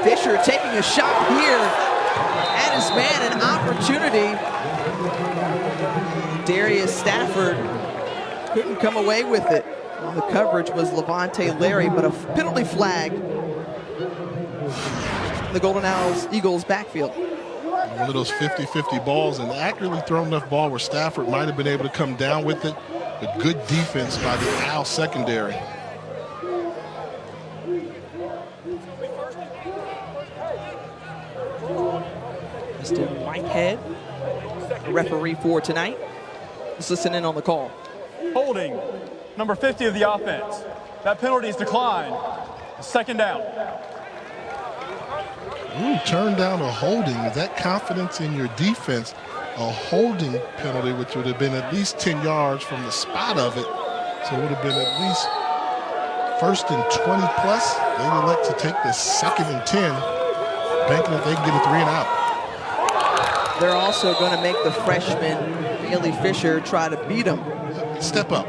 Fisher taking a shot here at his man, an opportunity. Darius Stafford couldn't come away with it. Well, the coverage was Levante Larry, but a penalty flag. The Golden Eagles backfield. One of those 50-50 balls, and accurately thrown enough ball where Stafford might have been able to come down with it, but good defense by the Owl secondary. Mr. Whitehead, the referee for tonight. Let's listen in on the call. Holding, number 50 of the offense. That penalty is declined. 2nd down. Ooh, turn down a holding. Is that confidence in your defense? A holding penalty, which would have been at least 10 yards from the spot of it. So it would have been at least 1st and 20 plus. They elect to take the 2nd and 10, banking that they can get a 3 and out. They're also going to make the freshman Bailey Fisher try to beat him. Step up.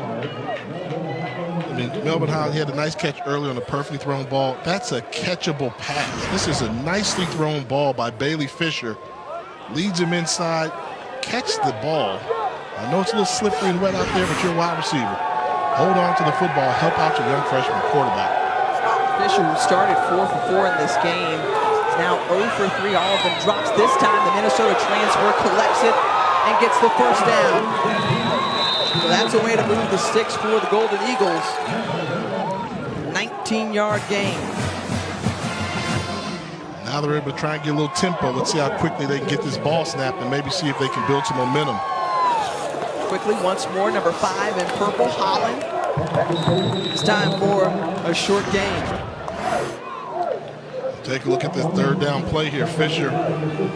I mean, Melvin Howard, he had a nice catch early on a perfectly thrown ball. That's a catchable pass. This is a nicely thrown ball by Bailey Fisher. Leads him inside, catch the ball. I know it's a little slippery and wet out there, but you're a wide receiver. Hold on to the football, help out your young freshman quarterback. Fisher, who started 4 for 4 in this game, is now 0 for 3. All of them drops this time. The Minnesota transfer collects it and gets the first down. So that's a way to move the sticks for the Golden Eagles. 19-yard gain. Now they're able to try and get a little tempo. Let's see how quickly they can get this ball snapped and maybe see if they can build some momentum. Quickly, once more, number 5 in purple, Holland. It's time for a short gain. Take a look at this 3rd down play here. Fisher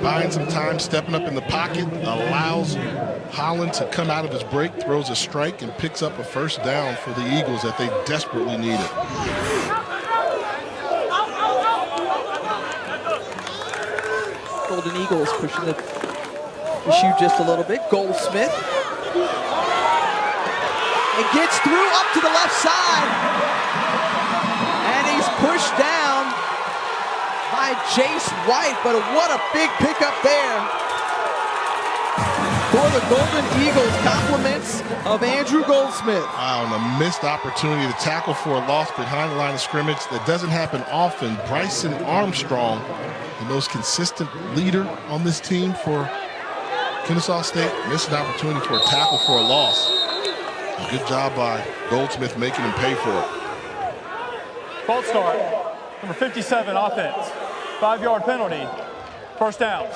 buying some time, stepping up in the pocket, allows Holland to come out of his break, throws a strike, and picks up a 1st down for the Eagles that they desperately needed. Golden Eagles pushing the issue just a little bit. Goldsmith. It gets through up to the left side. And he's pushed down by Jace White, but what a big pickup there for the Golden Eagles. Compliments of Andrew Goldsmith. Wow, and a missed opportunity to tackle for a loss behind the line of scrimmage. That doesn't happen often. Bryson Armstrong, the most consistent leader on this team for Kennesaw State, missed an opportunity for a tackle for a loss. A good job by Goldsmith making him pay for it. False start, number 57 offense. 5-yard penalty, 1st down.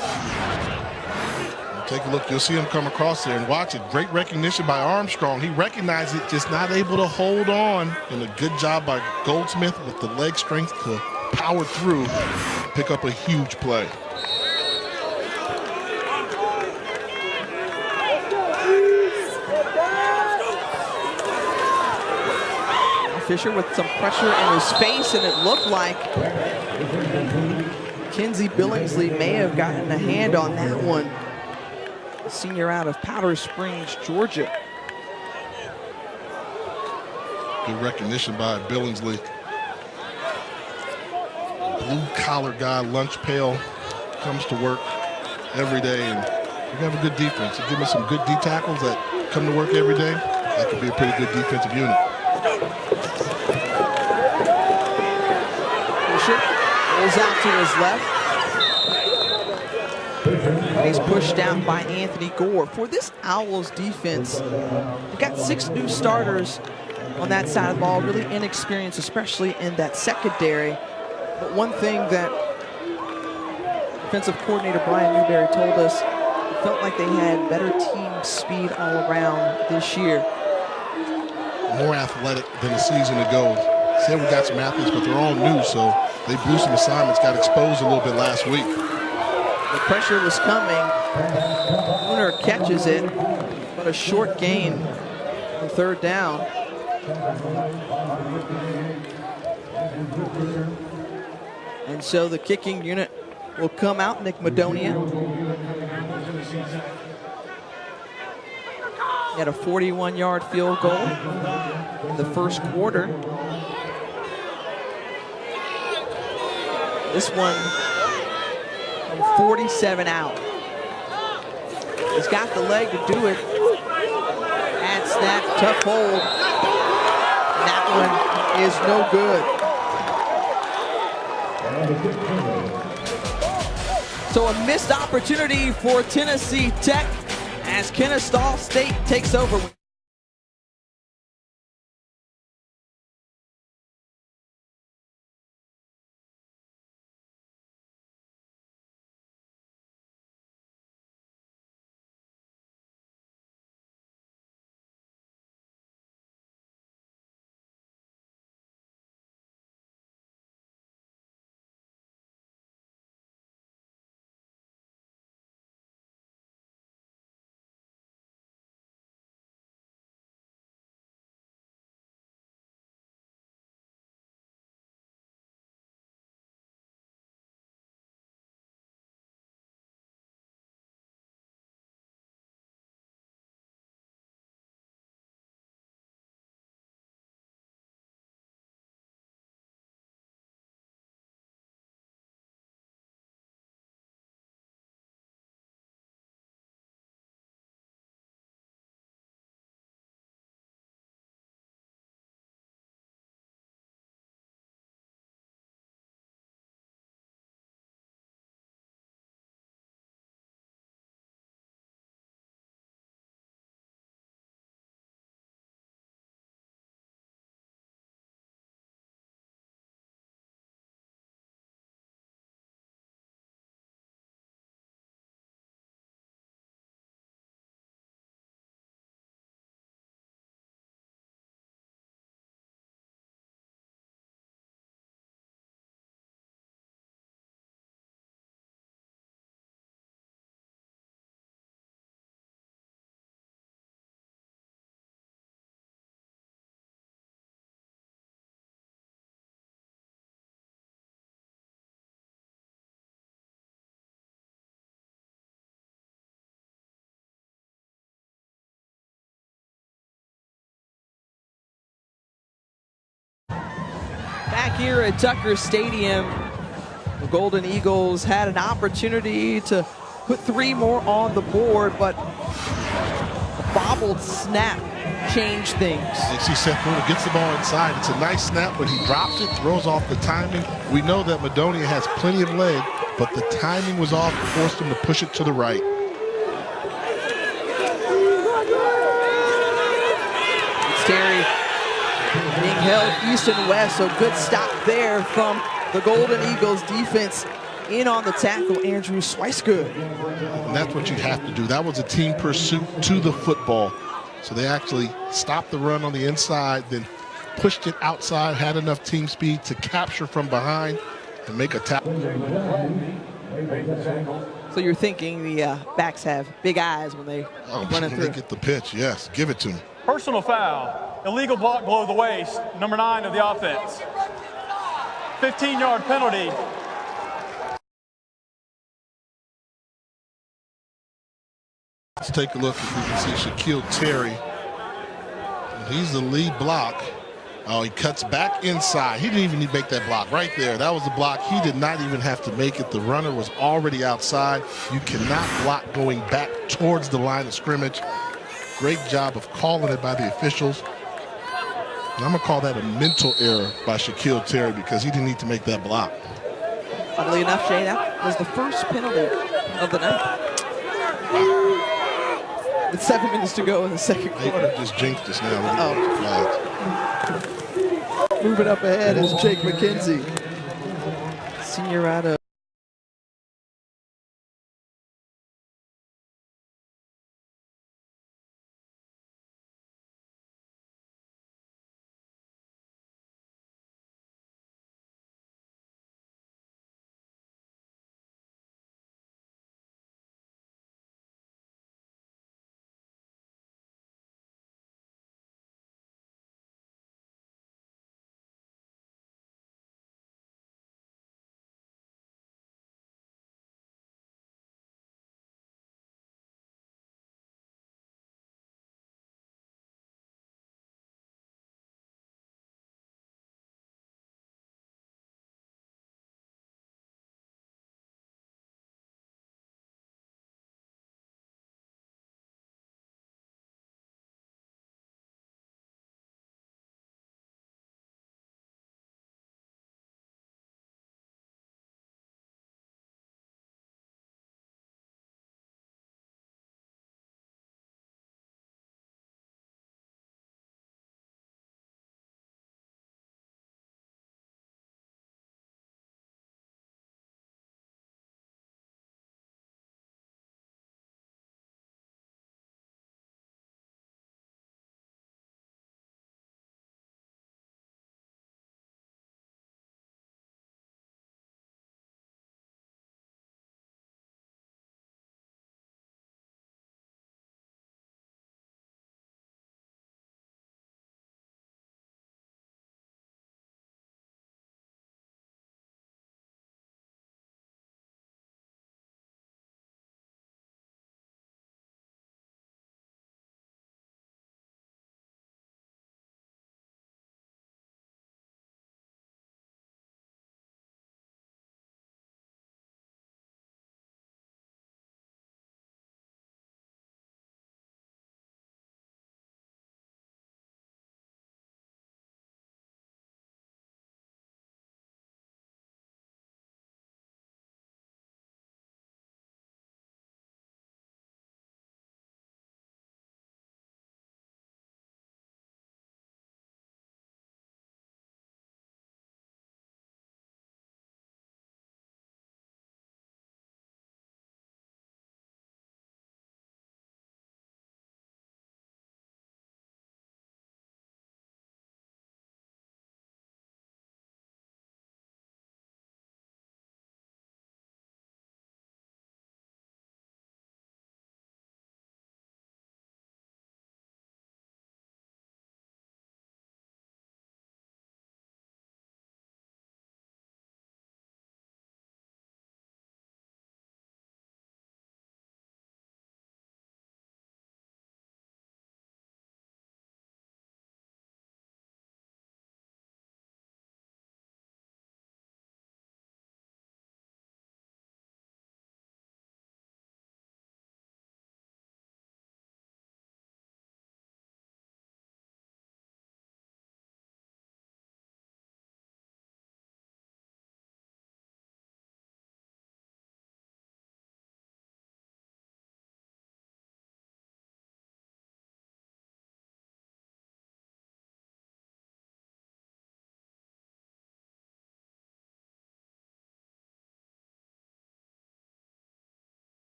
Take a look. You'll see him come across there and watch it. Great recognition by Armstrong. He recognized it, just not able to hold on. And a good job by Goldsmith with the leg strength to power through, pick up a huge play. Fisher with some pressure in his face, and it looked like Kenzie Billingsley may have gotten a hand on that one. The senior out of Powder Springs, Georgia. Good recognition by Billingsley. Blue-collar guy, lunch pail, comes to work every day, and we have a good defense. You give me some good D tackles that come to work every day, That could be a pretty good defensive unit. Bishop rolls out to his left. And he's pushed out by Anthony Gore. For this Owls defense, they've got 6 new starters on that side of the ball, really inexperienced, especially in that secondary. But one thing that defensive coordinator Brian Newberry told us, it felt like they had better team speed all around this year. More athletic than a season ago. Said we got some athletes, but they're all new, so they blew some assignments, got exposed a little bit last week. The pressure was coming. Lunar catches it, but a short gain on 3rd down. And so the kicking unit will come out. Nick Madonia. He had a 41-yard field goal in the first quarter. This one from 47 out. He's got the leg to do it. And snap, tough hold. And that one is no good. So a missed opportunity for Tennessee Tech as Kennesaw State takes over. Back here at Tucker Stadium, the Golden Eagles had an opportunity to put 3 more on the board, but a bobbled snap changed things. You see Seth Lunar gets the ball inside. It's a nice snap, but he drops it, throws off the timing. We know that Madonia has plenty of leg, but the timing was off, forced him to push it to the right. It's Terry being held east and west, so good stop there from the Golden Eagles defense. In on the tackle, Andrew Swicegood. And that's what you have to do. That was a team pursuit to the football. So they actually stopped the run on the inside, then pushed it outside, had enough team speed to capture from behind and make a tackle. So you're thinking the backs have big eyes when they run it through. They get the pitch, yes. Give it to them. Personal foul, illegal block below the waist, number 9 of the offense. 15-yard penalty. Let's take a look if we can see Shaquille Terry. He's the lead block. Oh, he cuts back inside. He didn't even need to make that block right there. That was the block. He did not even have to make it. The runner was already outside. You cannot block going back towards the line of scrimmage. Great job of calling it by the officials. And I'm going to call that a mental error by Shaquille Terry because he didn't need to make that block. Funnily enough, Jay, that was the first penalty of the night. With 7 minutes to go in the second quarter. Just jinxed us now. Moving up ahead is Jake McKenzie, senior out of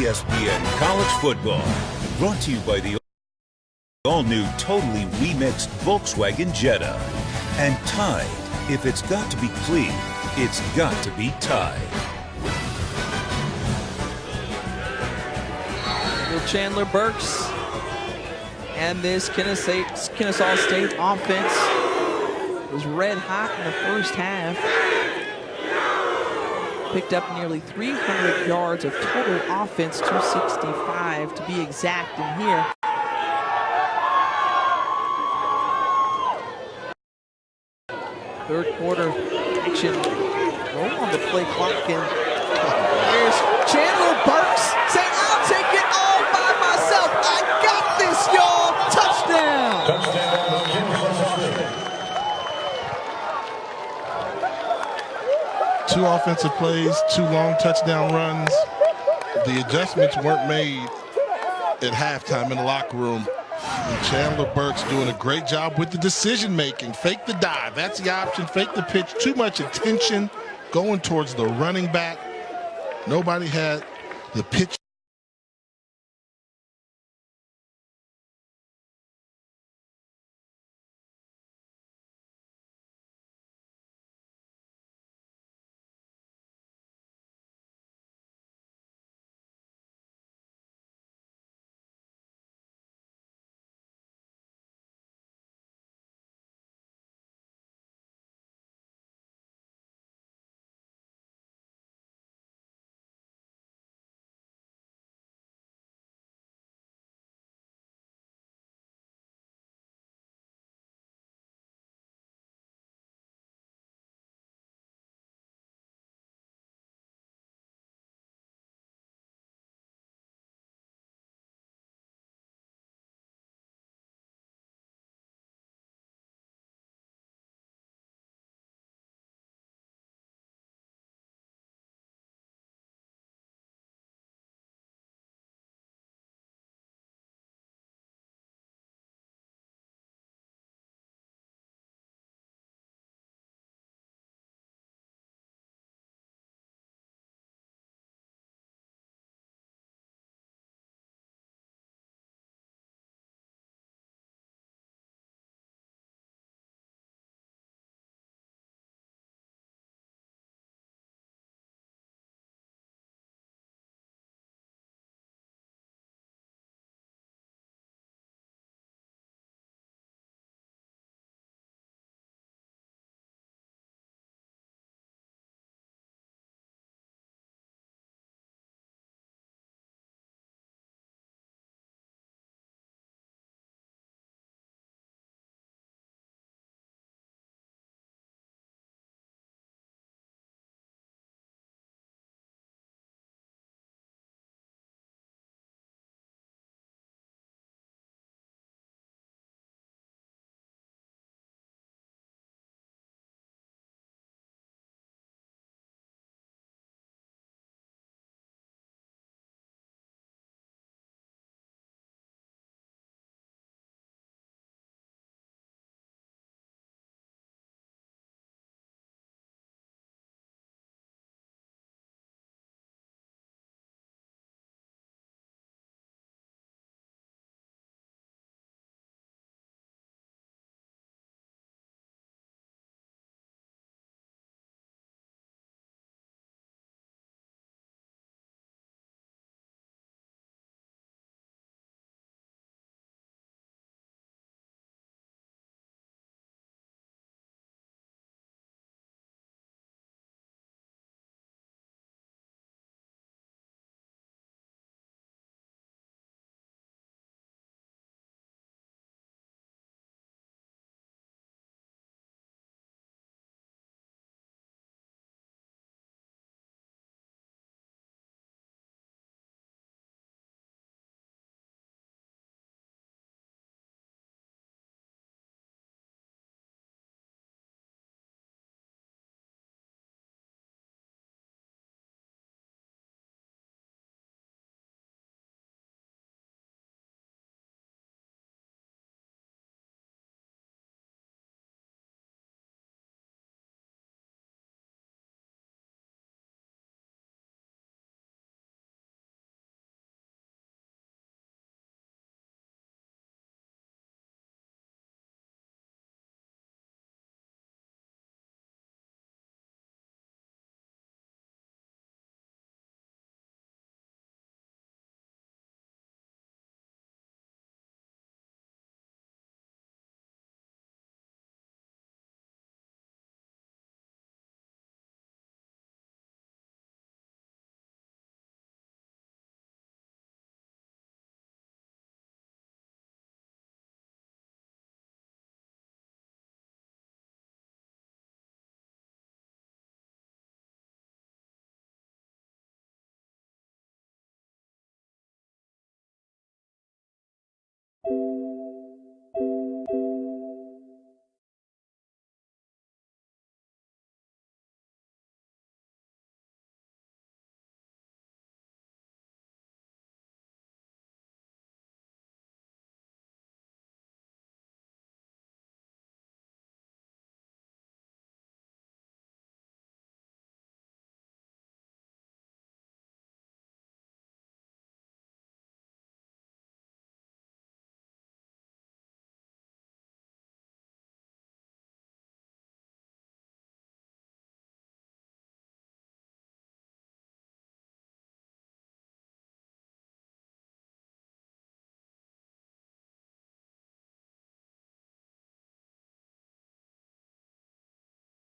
ESPN College Football. Brought to you by the all-new, totally remixed Volkswagen Jetta. And Tide. If it's got to be clean, it's got to be Tide. Chandler Burks and this Kennesaw State offense was red hot in the first half. Picked up nearly 300 yards of total offense, 265 to be exact in here. Third quarter action. Roll on the play clock, and there's Chandler Burks saying, "I'll take it all by myself. I got this, y'all." Touchdown. Two offensive plays, 2 long touchdown runs. The adjustments weren't made at halftime in the locker room. And Chandler Burks doing a great job with the decision making. Fake the dive, that's the option. Fake the pitch, too much attention going towards the running back. Nobody had the pitch